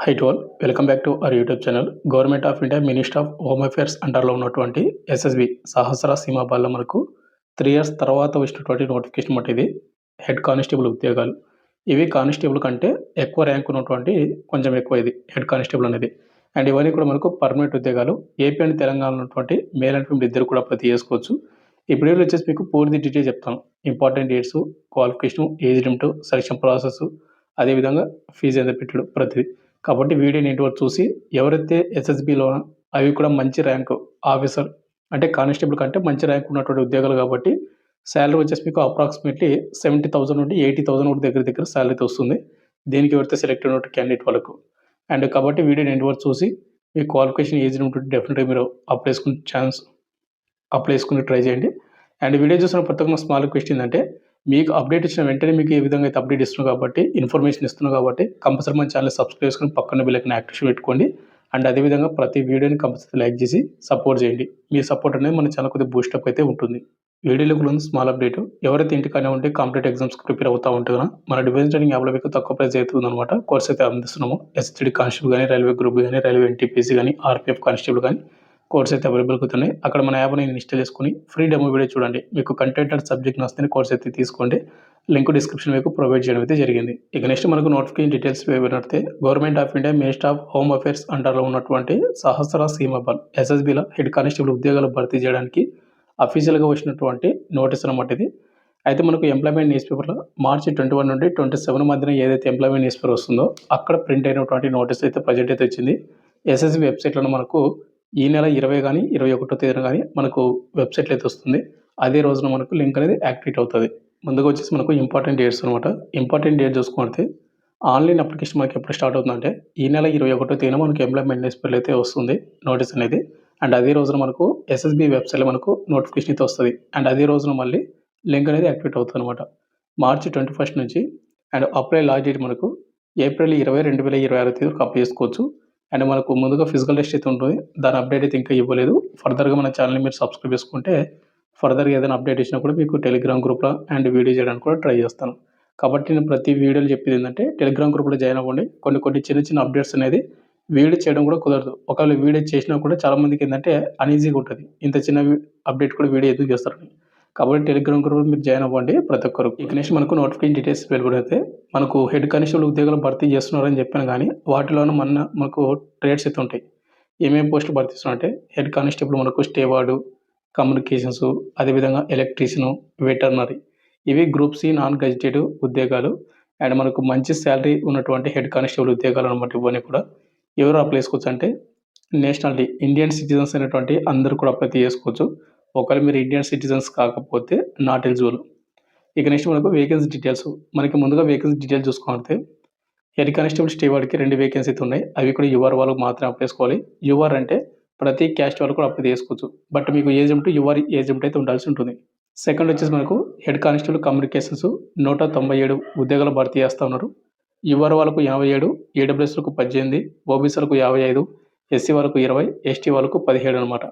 High to all, welcome back to our YouTube channel. Government of India minister of home affairs అండర్లో ఉన్నటువంటి SSB సహస్ర సీమాబాల్లో మనకు 3 years తర్వాత వచ్చినటువంటి notification మాట ఇది. హెడ్ కానిస్టేబుల్ ఉద్యోగాలు. ఇవి కానిస్టేబుల్ కంటే ఎక్కువ ర్యాంక్ ఉన్నటువంటి కొంచెం ఎక్కువ ఇది హెడ్ కానిస్టేబుల్ అనేది. అండ్ ఇవన్నీ కూడా మనకు పర్మనెంట్ ఉద్యోగాలు. ఏపీ అండ్ తెలంగాణ ఉన్నటువంటి మేల్ అండ్ ఫీమేల్ ఇద్దరు కూడా అప్లై చేసుకోవచ్చు. ఈ వీడియోలో వచ్చేసి మీకు పూర్తి డీటెయిల్ చెప్తాను. Important dates, qualification, age limit, selection process, అదేవిధంగా ఫీజు ఎంత పెట్టాడు ప్రతిదీ. కాబట్టి వీడియోని ఇంటి వరకు చూసి ఎవరైతే ఎస్ఎస్బిలో అవి కూడా మంచి ర్యాంక్ ఆఫీసర్ అంటే కానిస్టేబుల్ కంటే మంచి ర్యాంక్ ఉన్నటువంటి ఉద్యోగాలు కాబట్టి శాలరీ వచ్చేసి మీకు అప్రాక్సిమేట్లీ 70,000 నుండి 80,000 దగ్గర దగ్గర శాలరీతో వస్తుంది. దీనికి ఎవరైతే సెలెక్ట్ అయినటువంటి క్యాండిడేట్ వాళ్ళకు. అండ్ కాబట్టి వీడియోని ఇంటి వరకు చూసి మీ క్వాలిఫికేషన్ ఏజ్ ఉంటుంది డెఫినెట్గా మీరు అప్లై చేసుకుని ట్రై చేయండి. అండ్ వీడియో చూసిన ప్రతి ఒక్క స్మాల్ రిక్వెస్ట్ ఏంటంటే మీకు అప్డేట్ ఇచ్చిన వెంటనే మీకు ఏ విధంగా అయితే అప్డేట్ ఇస్తున్నాం కాబట్టి ఇన్ఫర్మేషన్ ఇస్తున్నాం కాబట్టి కంపల్సరీ మన ఛానల్ సబ్స్క్రైబ్ చేసుకుని పక్కన బెల్ ఐకాన్ యాక్టివేషన్ పెట్టుకోండి. అండ్ అదేవిధంగా ప్రతి వీడియోని కంపల్సరీ లైక్ చేసి సపోర్ట్ చేయండి. మీ సపోర్ట్ అనేది మన ఛానల్ కొద్దిగా బూస్టప్ అయితే ఉంటుంది. వీడియోలోకి ముందు స్మాల్ అప్డేట్, ఎవరైతే ఇంటికానే ఉంటే కాంపిటేటివ్ ఎగ్జామ్స్కి ప్రిపేర్ అవుతూ ఉంటే మన డిఫెన్స్ ట్రైనింగ్ యాప్లో మీకు తక్కువ ప్రైస్ అవుతుందన్నమాట. కోర్స్ అయితే అందిస్తున్నాము. ఎస్హెచ్డి కానిస్టేబుల్ కానీ, రైల్వే గ్రూప్ కానీ, రైల్వే ఎన్టీపీసీ కానీ, ఆర్పీఎఫ్ కానిస్టేబుల్ కానీ కోర్స్ అయితే అవైలబుల్ అవుతున్నాయి. అక్కడ మన యాప్ని ఇన్స్టాల్ చేసుకుని ఫ్రీ డెమో వీడియో చూడండి. మీకు కంటెంట్ అండ్ సబ్జెక్ట్ నచ్చితే కోర్స్ అయితే తీసుకోండి. లింక్ డిస్క్రిప్షన్ మీకు ప్రొవైడ్ చేయడం అయితే జరిగింది. ఇక నెక్స్ట్ మనకు నోటిఫికేషన్ డీటెయిల్స్ వినడితే government of India minister of home affairs అండర్లో ఉన్నటువంటి సహస్ర సీమాబల్ ఎస్ఎస్బిల హెడ్ కానిస్టేబుల్ ఉద్యోగాలు భర్తీ చేయడానికి అఫీషియల్గా వచ్చినటువంటి నోటీస్ అన్నమాట ఇది. అయితే మనకు ఎంప్లాయ్మెంట్ న్యూస్ పేపర్లో మార్చి 21 నుండి 27 మధ్యన ఏదైతే ఎంప్లాయ్మెంట్ న్యూస్ పేపర్ వస్తుందో అక్కడ ప్రింట్ అయినటువంటి నోటీస్ అయితే ప్రజెంట్ అయితే వచ్చింది. ఎస్ఎస్బి వెబ్సైట్లో మనకు ఈ నెల 20 కానీ 21వ తేదీన కానీ మనకు వెబ్సైట్లో అయితే వస్తుంది. అదే రోజున మనకు లింక్ అనేది యాక్టివేట్ అవుతుంది. ముందుగా వచ్చేసి మనకు ఇంపార్టెంట్ డేట్స్ అనమాట. ఇంపార్టెంట్ డేట్ చూసుకుంటే ఆన్లైన్ అప్లికేషన్ మనకి ఎప్పుడు స్టార్ట్ అవుతుందంటే ఈ నెల 21వ తేదీన మనకు ఎంప్లాయ్మెంట్ న్యూస్ పేపర్ అయితే వస్తుంది నోటీస్ అనేది. అండ్ అదే రోజున మనకు ఎస్ఎస్బి వెబ్సైట్లో మనకు నోటిఫికేషన్ అయితే వస్తుంది. అండ్ అదే రోజున మళ్ళీ లింక్ అనేది యాక్టివేట్ అవుతుంది అనమాట. మార్చి 21 నుంచి. అండ్ అప్లై లాస్ట్ డేట్ మనకు ఏప్రిల్ 20, 2026 తేదీ వరకు అప్లై చేసుకోవచ్చు. అండ్ మనకు ముందుగా ఫిజికల్ టెస్ట్ అయితే ఉంటుంది. దాని అప్డేట్ అయితే ఇంకా ఇవ్వలేదు. ఫర్దర్గా మన ఛానల్ని మీరు సబ్స్క్రైబ్ చేసుకుంటే ఫర్దర్గా ఏదైనా అప్డేట్ ఇచ్చినా కూడా మీకు టెలిగ్రామ్ గ్రూప్లో అండ్ వీడియో చేయడానికి కూడా ట్రై చేస్తాను. కాబట్టి నేను ప్రతి వీడియోలో చెప్పేది ఏంటంటే టెలిగ్రామ్ గ్రూప్లో జాయిన్ అవ్వండి. కొన్ని చిన్న అప్డేట్స్ అనేది వీడియో చేయడం కూడా కుదరదు. ఒకవేళ వీడియో చేసినా కూడా చాలామందికి ఏంటంటే అన్ఈజీగా ఉంటుంది. ఇంత చిన్న అప్డేట్ కూడా వీడియో ఎందుకు చేస్తారని. కాబట్టి టెలిగ్రామ్ గ్రూప్లో మీరు జాయిన్ అవ్వండి ప్రతి ఒక్కరు. ఇక నెక్స్ట్ మనకు నోటిఫికేషన్ డీటెయిల్స్ వెలువడితే మనకు హెడ్ కానిస్టేబుల్ ఉద్యోగాలు భర్తీ చేస్తున్నారని చెప్పాను కానీ వాటిలోనూ మనకు ట్రేడ్స్ అయితే ఉంటాయి. ఏమేమి పోస్టులు భర్తీ చేస్తున్నారంటే హెడ్ కానిస్టేబుల్ మనకు స్టేవార్డు, కమ్యూనికేషన్స్, అదేవిధంగా ఎలక్ట్రీషియను, వెటర్నరీ, ఇవి గ్రూప్ సి నాన్ గెజిటెడ్ ఉద్యోగాలు. అండ్ మనకు మంచి శాలరీ ఉన్నటువంటి హెడ్ కానిస్టేబుల్ ఉద్యోగాలు అనమాట. ఇవన్నీ కూడా ఎవరు అప్లై చేసుకోవచ్చు అంటే నేషనాలిటీ ఇండియన్ సిటిజన్స్ అయినటువంటి అందరూ కూడా అప్లై చేసుకోవచ్చు. ఒకవేళ మీరు ఇండియన్ సిటిజన్స్ కాకపోతే నాట్ ఎలిజిబుల్. ఇక నెక్స్ట్ మనకు వేకెన్సీ డీటెయిల్స్. మనకి ముందుగా వేకెన్సీ డీటెయిల్స్ చూసుకుంటే హెడ్ కానిస్టేబుల్ స్టేవార్డ్కి 2 వేకెన్సీ అయితే ఉన్నాయి. అవి కూడా యువర్ వాళ్ళకు మాత్రమే అప్లై చేసుకోవాలి. యువర్ అంటే ప్రతి క్యాస్ట్ వాళ్ళు కూడా అప్లై చేసుకోవచ్చు. బట్ మీకు age limit your age limit అయితే ఉండాల్సి ఉంటుంది. సెకండ్ వచ్చేసి మనకు హెడ్ కానిస్టేబుల్ కమ్యూనికేషన్స్ 197 ఉద్యోగాలు భర్తీ చేస్తూ ఉన్నారు. యువర్ వాళ్ళకు 87, ఏడబ్ల్యూఎస్లకు 18, ఓబీసీలకు 55, ఎస్సీ వాళ్ళకు 20, ఎస్టీ వాళ్ళకు 17 అనమాట.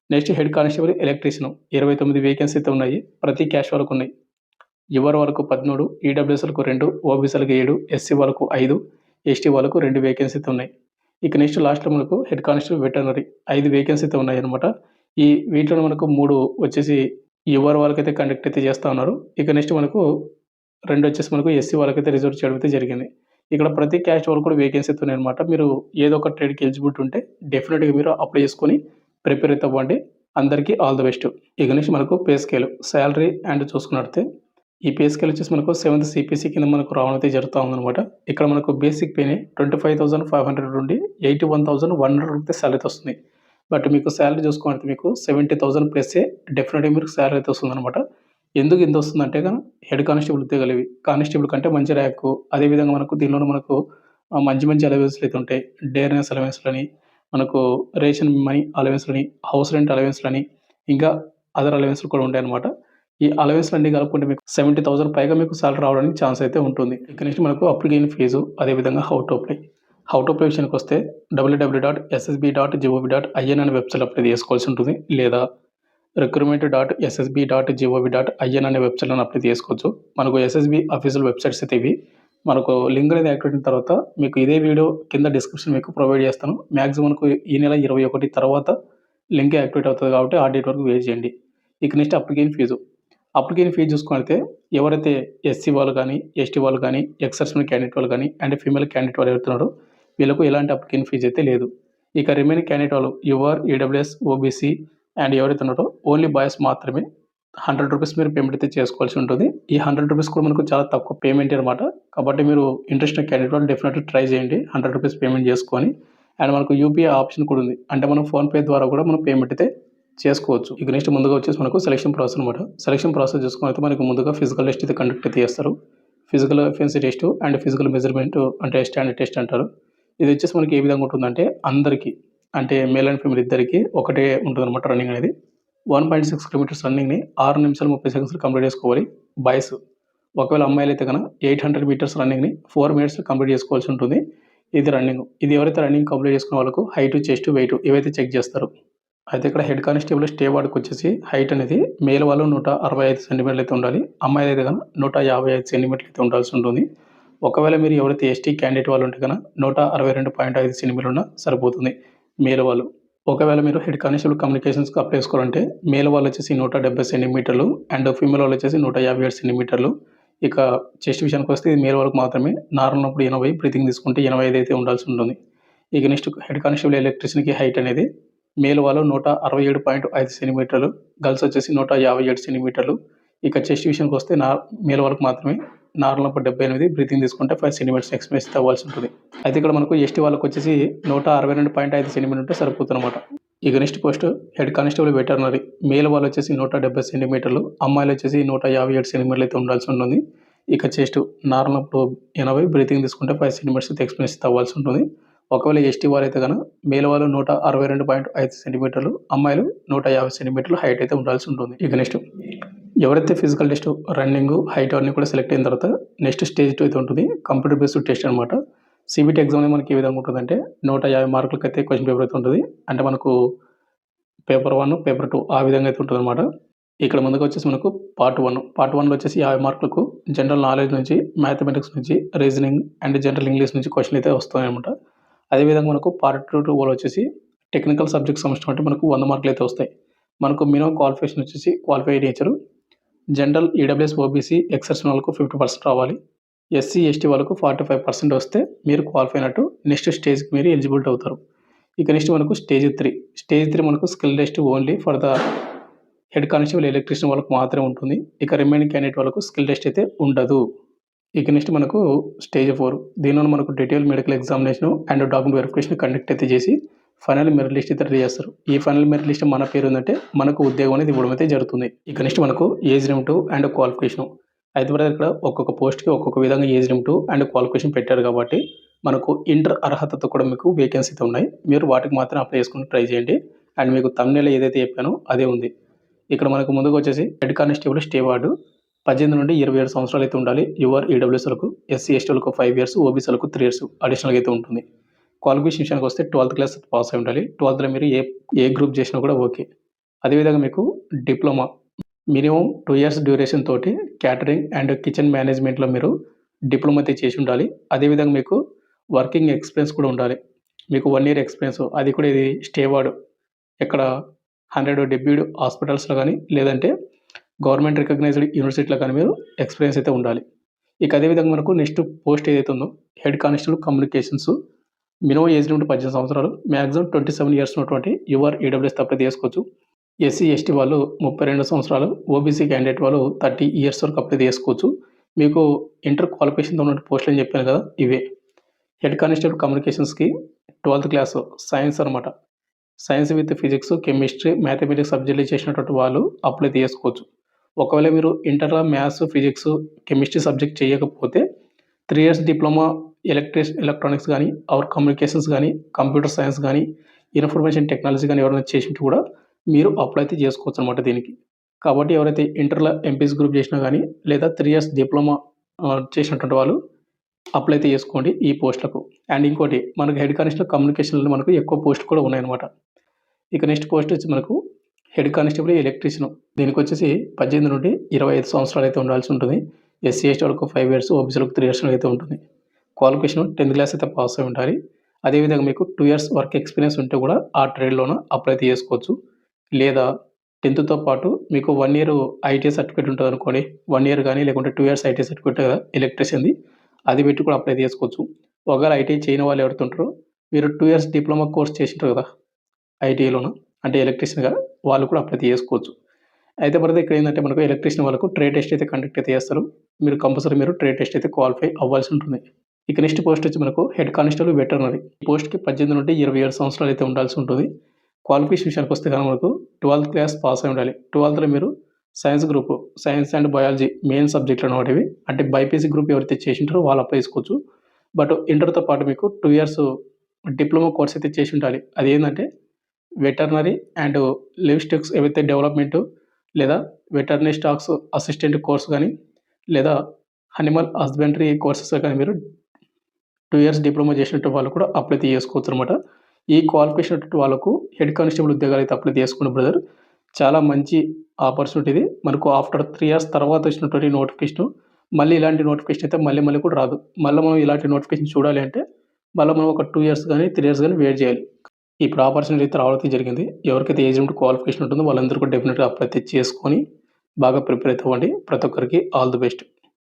Next head constable electrician 29 vacancy అయితే ఉన్నాయి. ప్రతి క్యాస్ట్ వాళ్ళకు ఉన్నాయి. యువర్ వాళ్ళకు 13, ఈడబ్ల్యూఎస్లకు 2, ఓబీసీలకు 7, ఎస్సీ వాళ్ళకు 5, ఎస్టీ వాళ్ళకు 2 వేకెన్సీ అయితే ఉన్నాయి. ఇక నెక్స్ట్ లాస్ట్లో మనకు హెడ్ కానిస్టేబుల్ వెటర్నరీ 5 వేకెన్సీ అయితే ఉన్నాయి అనమాట. ఈ వీటిలో మనకు 3 వచ్చేసి యువర్ వాళ్ళకైతే కండక్ట్ అయితే చేస్తూ ఉన్నారు. ఇక నెక్స్ట్ మనకు 2 వచ్చేసి మనకు ఎస్సీ వాళ్ళకైతే రిజర్వ్ చేయడం అయితే జరిగింది. ఇక్కడ ప్రతి క్యాస్ట్ వాళ్ళు కూడా వేకెన్సీ అయితే ఉన్నాయన్నమాట. మీరు ఏదో ఒక ట్రేడ్కి ఎలిజిబిలిటీ ఉంటే డెఫినెట్గా మీరు అప్లై చేసుకొని ప్రిపేర్ అయితే అవ్వండి. అందరికీ ఆల్ ది బెస్ట్. ఇక నుంచి మనకు పే స్కేల్ శాలరీ అండ్ చూసుకున్నట్లయితే ఈ పే స్కేల్ వచ్చేసి మనకు 7th CPC కింద మనకు రావడం అయితే జరుగుతూ ఉందన్నమాట. ఇక్కడ మనకు బేసిక్ పేని 25,500 నుండి 81,100 రూపీస్ శాలరీ వస్తుంది. బట్ మీకు శాలరీ చూసుకుంటే మీకు 70,000 ప్లస్సే డెఫినెట్గా మీకు శాలరీ అయితే వస్తుందన్నమాట. ఎందుకు ఇంత వస్తుందంటే హెడ్ కానిస్టేబుల్ ఉద్యోగాలు ఇవి. కానిస్టేబుల్ కంటే మంచి ర్యాంకు. అదేవిధంగా మనకు దీనిలో మనకు మంచి అలవెన్స్లు అయితే ఉంటాయి. డేర్నెస్ అలవెన్స్లని, మనకు రేషన్ మనీ అలవెన్స్లని, హౌస్ రెంట్ అలవెన్స్లని, ఇంకా అదర్ అలవెన్స్లు కూడా ఉంటాయన్నమాట. ఈ అలవెన్స్లు అన్నీ కలుపుకుంటే మీకు 70,000 పైగా మీకు సాలరీ రావడానికి ఛాన్స్ అయితే ఉంటుంది. ఇక నెక్స్ట్ మనకు అప్లికేషన్ ఫీజు, అదేవిధంగా హౌ టు అప్లై విషయానికి వస్తే www.ssb.gov.in అనే వెబ్సైట్ అప్లై చేసుకోవాల్సి ఉంటుంది. లేదా recruitment.ssb.gov.in అనే వెబ్సైట్లో అప్లై చేసుకోవచ్చు. మనకు ఎస్ఎస్బి అఫీషియల్ వెబ్సైట్స్ అయితే ఇవి. మనకు లింక్ అనేది యాక్టివేట్ అయిన తర్వాత మీకు ఇదే వీడియో కింద డిస్క్రిప్షన్ మీకు ప్రొవైడ్ చేస్తాను. మ్యాక్సిమం మనకు ఈ నెల 21 తర్వాత లింక్ యాక్టివేట్ అవుతుంది కాబట్టి ఆ డేట్ వరకు వెయిట్ చేయండి. ఇక నెక్స్ట్ అప్లికేషన్ ఫీజు చూసుకుంటే ఎవరైతే ఎస్సీ వాళ్ళు కానీ, ఎస్టీ వాళ్ళు కానీ, ఎక్స్ సర్వీస్‌మెన్ క్యాండిడేట్ వాళ్ళు కానీ అండ్ ఫీమేల్ క్యాండిడేట్ వాళ్ళు ఎవరైతే ఉన్నారో వీళ్ళకు ఎలాంటి అప్లికేషన్ ఫీజు అయితే లేదు. ఇక రిమైనింగ్ క్యాండిడేట్ వాళ్ళు యువర్, ఈడబ్ల్యూఎస్, ఓబీసీ అండ్ ఎవరైతే ఉన్నారో ఓన్లీ బాయ్స్ మాత్రమే ₹100 మీరు పేమెంట్ అయితే చేసుకోవాల్సి ఉంటుంది. ఈ ₹100 కూడా మనకు చాలా తక్కువ పేమెంటే అనమాట. కాబట్టి మీరు ఇంట్రెస్ట్ ఉన్న క్యాండిడేట్ వాళ్ళు డెఫినెట్‌గా ట్రై చేయండి. ₹100 పేమెంట్ చేసుకొని అండ్ మనకు యూపీఐ ఆప్షన్ కూడా ఉంది. అంటే మనం ఫోన్‌పే ద్వారా కూడా మనం పేమెంట్ అయితే చేసుకోవచ్చు. ఇక నెక్స్ట్ ముందుగా వచ్చేసి మనకు సెలక్షన్ ప్రాసెస్ అనమాట. సెలక్షన్ ప్రాసెస్ చూసుకున్నైతే మనకు ముందుగా ఫిజికల్ టెస్ట్ అయితే కండక్ట్ అయితే చేస్తారు. Physical efficiency test and physical measurement అంటే స్టాండర్డ్ టెస్ట్ అంటారు. ఇది వచ్చేసి మనకి ఏ విధంగా ఉంటుందంటే అందరికీ అంటే మేల్ అండ్ ఫీమేల్ ఇద్దరికీ ఒకటే ఉంటుందన్నమాట రన్నింగ్ అనేది. 1.6 కిలోమీటర్స్ రన్నింగ్‌ని 6 నిమిషాలు 30 సెకండ్స్‌లో కంప్లీట్ చేసుకోవాలి బాయ్స్. ఒకవేళ అమ్మాయిలైతే గనక 800 మీటర్స్ రన్నింగ్‌ని 4 మినిట్స్‌లో కంప్లీట్ చేసుకోవాల్సి ఉంటుంది. ఇది రన్నింగ్. ఇది ఎవరైతే రన్నింగ్ కంప్లీట్ చేసుకున్న వాళ్ళకు హైట్, చెస్ట్, వెయిట్ ఇవైతే చెక్ చేస్తారు. అయితే ఇక్కడ హెడ్ కానిస్టేబుల్ స్టే వార్డ్‌కొచ్చేసి హైట్ అనేది మేల్ వాళ్ళు 165 సెంటీమీటర్లు అయితే ఉండాలి. అమ్మాయిలైతే గనక 155 సెంటీమీటర్లు అయితే ఉండాల్సి ఉంటుంది. ఒకవేళ మీరు ఎవరైతే ఎస్టీ క్యాండిడేట్ వాళ్ళు ఉంటే గనక 162.5 సెంటీమీటర్లు ఉన్నా సరిపోతుంది మేల్ వాళ్ళు. ఒకవేళ మీరు హెడ్ కానిస్టేబుల్ కమ్యూనికేషన్స్‌కి అప్లై చేసుకోవాలంటే మేల్ వాళ్ళు వచ్చేసి 170 సెంటీమీటర్లు అండ్ ఫీమేల్ వాళ్ళు వచ్చేసి 157 సెంటీమీటర్లు. ఇక చెస్ట్ విషయానికి వస్తే ఇది మేల్ వాళ్ళకి మాత్రమే. నార్మల్ ఉన్నప్పుడు 80, బ్రీతింగ్ తీసుకుంటే 85 అయితే ఉండాల్సి ఉంటుంది. ఇక నెక్స్ట్ హెడ్ కానిస్టేబుల్ ఎలక్ట్రీషియన్‌కి హైట్ అనేది మేల్ వాళ్ళు 167.5 సెంటీమీటర్లు, గర్ల్స్ వచ్చేసి 157 సెంటీమీటర్లు. ఇక చెస్ట్ విషయానికి వస్తే మేల్ వాళ్ళకి మాత్రమే. నార్మల్ ఉన్నప్పుడు 78, బ్రీతింగ్ తీసుకుంటే 5 సెంటీమీటర్స్ ఎక్స్‌పీరియన్స్ అయితే అవ్వాల్సి ఉంటుంది. అయితే ఇక్కడ మనకు ఎస్టీ వాళ్ళకి వచ్చేసి 162.5 సెంటీమీటర్లు ఉంటే సరిపోతుందన్నమాట. ఇక next post head constable veterinary. Male వాళ్ళు వచ్చేసి 170 సెంటీమీటర్లు, అమ్మాయిలు వచ్చేసి 157 సెంటీమీటర్లు అయితే ఉండాల్సి ఉంటుంది. ఇక చెస్ట్ నార్మల్ ఉన్నప్పుడు 80, బ్రీతింగ్ తీసుకుంటే 5 సెంటీమీటర్స్ అయితే ఎక్స్‌పీరియన్స్ అయితే అవ్వాల్సి ఉంటుంది. ఒకవేళ ఎస్టీ వాళ్ళైతే గనక మేల్ వాళ్ళు 162.5 సెంటీమీటర్లు, అమ్మాయిలు 150 సెంటీమీటర్లు హైట్ అయితే ఉండాల్సి ఉంటుంది. ఇక నెక్స్ట్ ఎవరైతే ఫిజికల్ టెస్ట్, రన్నింగ్, హైట్ అన్నీ కూడా సెలెక్ట్ అయిన తర్వాత నెక్స్ట్ స్టేజ్ 2 అయితే ఉంటుంది. కంప్యూటర్ బేస్డ్ టెస్ట్ అనమాట. సీబీటీ ఎగ్జామ్ అనేది మనకి ఏ విధంగా ఉంటుందంటే 150 మార్కులకైతే క్వెషన్ పేపర్ అయితే ఉంటుంది. అంటే మనకు పేపర్ 1, పేపర్ 2 ఆ విధంగా అయితే ఉంటుందన్నమాట. ఇక్కడ ముందుగా వచ్చేసి మనకు పార్ట్ 1లో వచ్చేసి 50 మార్కులకు జనరల్ నాలెడ్జ్ నుంచి, మ్యాథమెటిక్స్ నుంచి, రీజనింగ్ అండ్ జనరల్ ఇంగ్లీష్ నుంచి క్వెషన్లు అయితే వస్తాయన్నమాట. అదేవిధంగా మనకు పార్ట్ 2లో వచ్చేసి టెక్నికల్ సబ్జెక్ట్ సంబంధించి అంటే మనకు 100 మార్కులు అయితే వస్తాయి. మనకు మినిమం క్వాలిఫికేషన్ వచ్చేసి qualified nature. General, EWS, OBC, ex servicemen వాళ్ళకు 50% రావాలి. ఎస్సీ, ఎస్టీ వాళ్ళకు 45% వస్తే మీరు క్వాలిఫై అయినట్టు. నెక్స్ట్ స్టేజ్‌కి మీరు ఎలిజిబిలిటీ అవుతారు. ఇక నెక్స్ట్ మనకు స్టేజ్ 3 మనకు skill test only for the head constable electrician వాళ్ళకి మాత్రమే ఉంటుంది. ఇక రిమైనింగ్ క్యాండిడేట్ వాళ్ళకు స్కిల్ టెస్ట్ అయితే ఉండదు. ఇక నెక్స్ట్ మనకు స్టేజ్ 4 దీనిలో మనకు detail medical examination and document verification conduct అయితే చేసి ఫైనల్ మెరిట్ లిస్ట్ అయితే రెడీ చేస్తారు. ఈ ఫైనల్ మెరిట్ లిస్ట్ మన పేరు ఉందంటే మనకు ఉద్యోగం అనేది ఇవ్వడం అయితే జరుగుతుంది. ఇక నెక్స్ట్ మనకు ఏజ్ లిమిట్ అండ్ క్వాలిఫికేషన్. అయితే ఇక్కడ ఒక్కొక్క పోస్ట్‌కి ఒక్కొక్క విధంగా ఏజ్ లిమిట్ అండ్ క్వాలిఫికేషన్ పెట్టారు కాబట్టి మనకు ఇంటర్ అర్హతతో కూడా మీకు వేకెన్సీ అయితే ఉన్నాయి. మీరు వాటికి మాత్రం అప్లై చేసుకొని ట్రై చేయండి. అండ్ మీకు థంబ్‌నెయిల్ ఏదైతే చెప్పానో అదే ఉంది. ఇక్కడ మనకు ముందుగా వచ్చేసి హెడ్ కానిస్టేబుల్ స్టే వార్డు 18 నుండి 27 సంవత్సరాలు అయితే ఉండాలి. యువర్, ఈడబ్ల్యూఎస్‌లకు, ఎస్సీ, ఎస్టీలకు 5 ఇయర్స్, ఓబీసీలకు 3 ఇయర్స్ అడిషనల్‌గా అయితే ఉంటుంది. క్వాలిఫికేషన్ విషయానికి వస్తే 12th క్లాస్ పాస్ అయి ఉండాలి. 12థ్‌లో మీరు ఏ గ్రూప్ చేసినా కూడా ఓకే. అదేవిధంగా మీకు డిప్లొమా మినిమం 2 ఇయర్స్ డ్యూరేషన్ తోటి క్యాటరింగ్ అండ్ కిచెన్ మేనేజ్మెంట్‌లో మీరు డిప్లొమా అయితే చేసి ఉండాలి. అదేవిధంగా మీకు వర్కింగ్ ఎక్స్‌పీరియన్స్ కూడా ఉండాలి. మీకు 1 ఇయర్ ఎక్స్‌పీరియన్స్ అది కూడా ఇది స్టే వార్డ్. ఇక్కడ 100 డెబ్యూడ్ హాస్పిటల్స్‌లో కానీ లేదంటే గవర్నమెంట్ రికగ్నైజ్డ్ యూనివర్సిటీలో కానీ మీరు ఎక్స్‌పీరియన్స్ అయితే ఉండాలి. ఇక అదేవిధంగా మనకు నెక్స్ట్ పోస్ట్ ఏదైతే ఉందో head constable communications minimum age limit 18 సంవత్సరాలు, మ్యాక్సిమం 27 ఇయర్స్ ఉన్నటువంటి యువర్, ఈడబ్ల్యూఎస్ అప్లై చేసుకోవచ్చు. ఎస్సీ, ఎస్టీ వాళ్ళు 32 సంవత్సరాలు, ఓబీసీ క్యాండిడేట్ వాళ్ళు 30 ఇయర్స్ వరకు అప్లై చేసుకోవచ్చు. మీకు ఇంటర్ క్వాలిఫికేషన్‌తో ఉన్న పోస్టులు అని చెప్పాను కదా ఇవే. హెడ్ కానిస్టేబుల్ కమ్యూనికేషన్స్‌కి 12th క్లాస్ సైన్స్ అనమాట. Science with physics, chemistry, mathematics సబ్జెక్టులు చేసినటువంటి వాళ్ళు అప్లై చేసుకోవచ్చు. ఒకవేళ మీరు ఇంటర్‌లో మ్యాథ్స్, ఫిజిక్స్, కెమిస్ట్రీ సబ్జెక్ట్ చేయకపోతే 3 ఇయర్స్ డిప్లొమా ఎలక్ట్రానిక్స్ కానీ, ఆర్ కమ్యూనికేషన్స్ కానీ, కంప్యూటర్ సైన్స్ కానీ, ఇన్ఫర్మేషన్ టెక్నాలజీ కానీ ఎవరైనా చేసింటే కూడా మీరు అప్లై అయితే చేసుకోవచ్చు అనమాట దీనికి. కాబట్టి ఎవరైతే ఇంటర్‌లో ఎంపీసీ గ్రూప్ చేసినా కానీ లేదా 3 ఇయర్స్ డిప్లొమా చేసినటువంటి వాళ్ళు అప్లై అయితే చేసుకోండి ఈ పోస్టులకు. అండ్ ఇంకోటి మనకు హెడ్ కానిస్టేబుల్ కమ్యూనికేషన్‌లో మనకు ఎక్కువ పోస్టులు కూడా ఉన్నాయన్నమాట. ఇక నెక్స్ట్ పోస్ట్ వచ్చి మనకు హెడ్ కానిస్టేబుల్ ఎలక్ట్రీషియన్. దీనికి వచ్చేసి 18 నుండి 25 సంవత్సరాలు అయితే ఉండాల్సి ఉంటుంది. ఎస్సీ ఎస్టీ వాళ్ళకు 5 ఇయర్స్, ఓబీసీలకు 3 ఇయర్స్ అయితే ఉంటుంది. క్వాలిఫికేషన్ 10th క్లాస్ అయితే పాస్ అయి ఉండాలి. అదేవిధంగా మీకు 2 ఇయర్స్ వర్క్ ఎక్స్పీరియన్స్ ఉంటే కూడా ఆ ట్రేడ్‌లోన అప్లై అయితే చేసుకోవచ్చు. లేదా 10థ్‌తో పాటు మీకు 1 ఇయర్ ఐటీఐ సర్టిఫికేట్ ఉంటదనుకోండి. 1 ఇయర్ గానీ లేకుంటే 2 ఇయర్స్ ఐటీఐ సర్టిఫికేట్ కదా ఎలక్ట్రీషియన్‌ది. అది పెట్టి కూడా అప్లై చేసుకోవచ్చు. ఒకవేళ ఐటీఐ చేయని వాళ్ళు ఎవరైతే ఉంటారో మీరు 2 ఇయర్స్ డిప్లొమా కోర్స్ చేసింటారు కదా! ఐటీఐలోన అంటే ఎలక్ట్రీషియన్‌గా వాళ్ళు కూడా అప్లై చేసుకోవచ్చు. అయితే బ్రదర్ ఇక్కడ ఏందంటే మనకు ఎలక్ట్రీషియన్ వాళ్ళకు ట్రేడ్ టెస్ట్ అయితే కండక్ట్ అయితే చేస్తారు. మీరు కంపల్సరీ ట్రేడ్ టెస్ట్ అయితే క్వాలిఫై అవ్వాల్సి ఉంటుంది. ఇక నెక్స్ట్ పోస్ట్ వచ్చి మనకు హెడ్ కానిస్టేబుల్ వెటర్నరీ. ఈ పోస్ట్‌కి 18 నుండి 27 సంవత్సరాలు అయితే ఉండాల్సి ఉంటుంది. క్వాలిఫికేషన్ విషయానికి వస్తే గనుక మనకు 12th క్లాస్ పాస్ అయి ఉండాలి. 12థ్‌లో మీరు science group, science and biology main సబ్జెక్టులు అన్నమాట ఇవి. అంటే బైపీసీ గ్రూప్ ఎవరైతే చేసింటారో వాళ్ళు అప్లై చేసుకోవచ్చు. బట్ ఇంటర్‌తో పాటు మీకు 2 ఇయర్స్ డిప్లొమా కోర్స్ అయితే చేసి ఉండాలి. అదేందంటే వెటర్నరీ అండ్ లివ్‌స్టాక్స్ ఏవైతే డెవలప్‌మెంట్ లేదా వెటర్నరీ స్టాక్స్ అసిస్టెంట్ కోర్స్ గానీ, లేదా అనిమల్ హస్బెండరీ కోర్సెస్ గానీ మీరు 2 ఇయర్స్ డిప్లొమా చేసినట్టు వాళ్ళు కూడా అప్లై అయితే చేసుకోవచ్చనమాట. ఈ క్వాలిఫికేషన్ ఉన్నటువంటి వాళ్ళకు హెడ్ కానిస్టేబుల్ ఉద్యోగాలైతే అప్లై చేసుకోండి బ్రదర్. చాలా మంచి ఆపర్చునిటీ ఇది. మనకు ఆఫ్టర్ 3 ఇయర్స్ తర్వాత వచ్చినటువంటి నోటిఫికేషను. మళ్ళీ ఇలాంటి నోటిఫికేషన్ అయితే మళ్ళీ కూడా రాదు. మళ్ళా మనం ఇలాంటి నోటిఫికేషన్ చూడాలి అంటే మళ్ళా మనం ఒక 2 ఇయర్స్ గానీ, 3 ఇయర్స్ గానీ వెయిట్ చేయాలి. ఇప్పుడు ఆపర్చునిటీ అయితే రావడం అయితే జరిగింది. ఎవరికైతే ఏజ్ లిమిట్ క్వాలిఫికేషన్ ఉంటుందో వాళ్ళందరూ కూడా డెఫినిట్‌గా అప్లై అయితే చేసుకొని బాగా ప్రిపేర్ అయితే అవ్వండి. ప్రతి ఒక్కరికి ఆల్ ది బెస్ట్.